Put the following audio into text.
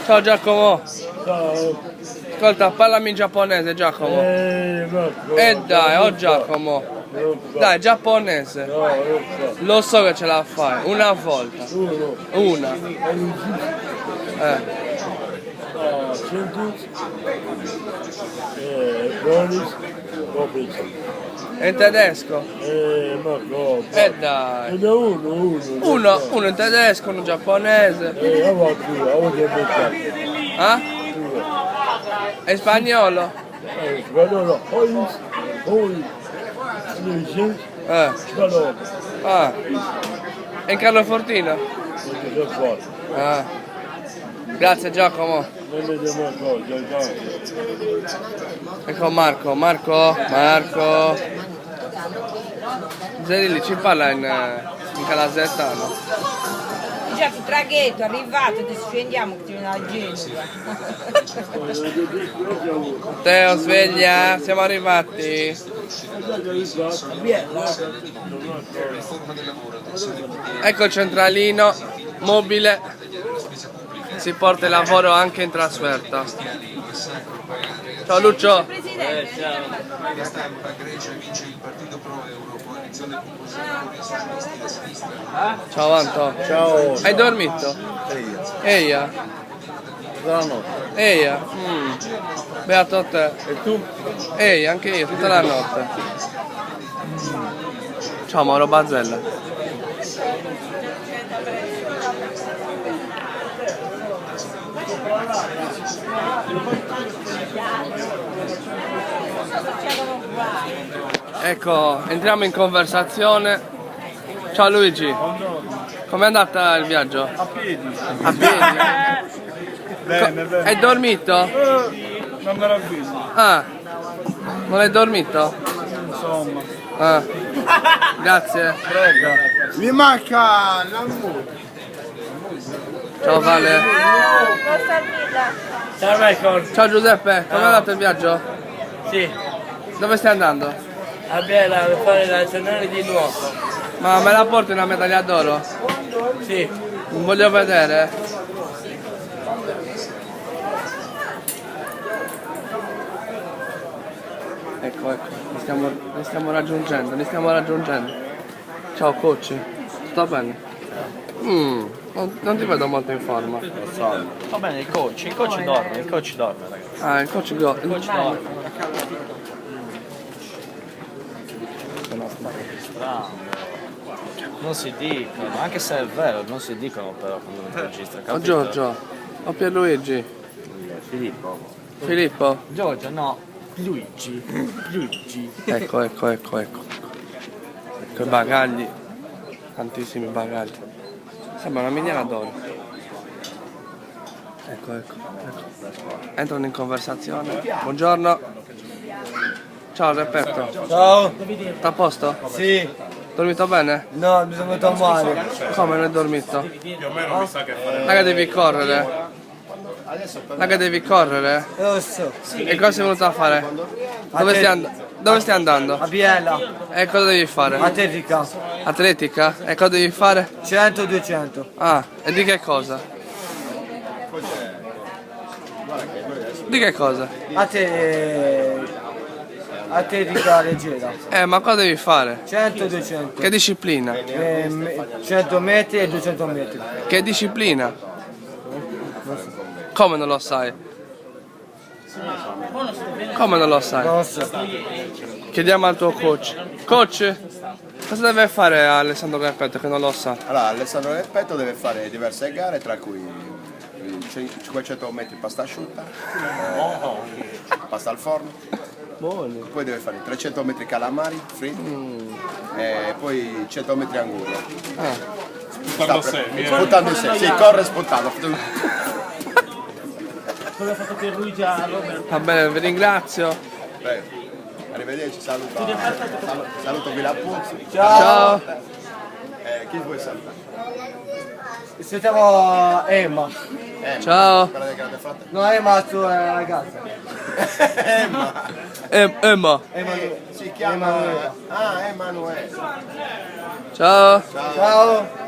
Ciao Giacomo. Ciao. Ascolta, parlami in giapponese, Giacomo. Marco. Dai, oh Giacomo. Dai, giapponese. No, non so. Lo so che ce la fai, una volta. Uno. Una. Centus. Bonis. Bobic. In tedesco? Marco. Dai. Uno. Uno in tedesco, uno in giapponese. Ah? E spagnolo? Spagnolo. Ah. E in Carlo Fortino? Ah. Grazie Giacomo. Ecco Marco. Zerilli ci parla in calasetano. Già sul traghetto, arrivato, ti scendiamo che ti viene a Genova. Teo, sveglia, siamo arrivati. Ecco il centralino mobile, si porta il lavoro anche in trasferta. Ciao Lucio. Ciao Anto. Ciao. Hai dormito? Eia. Eia. Beato a te. E tu? Ehi, anche io, tutta la notte. Ciao Mauro Bazzella. Ecco, entriamo in conversazione. Ciao Luigi. Com'è andata il viaggio? A piedi. A piedi? Bene. Hai dormito? Non me l'ho visto. Ah, non hai dormito? Insomma. Ah, grazie. Prego. Mi manca l'amore. Ciao Vale. Ciao Michael. Ciao Giuseppe, com'è andato il viaggio? Sì, Dove stai andando? a Biella per fare la nazionale di nuoto. Ma me la porti una medaglia d'oro? Sì, Non voglio vedere. Ecco, li stiamo raggiungendo. Ciao coach, tutto bene? Non ti vedo molto in forma. va bene, il coach dorme, ragazzi. Ah, il coach go. Il coach dorme. Strano. Non si dicono, anche se è vero, non si dicono però quando non registra. Oh capito? Giorgio, oh Pierluigi, Filippo. Giorgio, no. Luigi. Ecco. Ecco i bagagli, tantissimi bagagli. Sembra una miniera d'oro. Ecco. Entrano in conversazione. Buongiorno. Ciao Reperto. Ciao. Tutto a posto? Sì. Dormito bene? No, mi sono venuto male. Come non hai dormito? Raga devi correre. Lo so. E cosa sei venuto a fare? Dove stai andando? A Biella. E cosa devi fare? Atletica. Atletica? E cosa devi fare? 100-200. Ah, e di che cosa? Di che cosa? Atletica leggera. Ma cosa devi fare? 100-200. Che disciplina? 100 metri e 200 metri. Che disciplina? Come non lo sai? Come non lo sai? Non so. Chiediamo al tuo coach. Coach, cosa deve fare Alessandro Garpetto che non lo sa? Allora, Alessandro Repetto deve fare diverse gare, tra cui 500 metri pasta asciutta, pasta al forno, Buoni. poi deve fare 300 metri calamari fritti e poi 100 metri anguri. Spuntando sé, sì, corre spuntando. Va bene, vi ringrazio. Prego. Arrivederci, saluto Villapuzzi. Ciao. Chi vuoi salutare? Sentiamo Emma. Ciao. Quella del grande fratello. No, Emma sua ragazza. Emma. Si chiama Emanuele. Ciao. Ciao.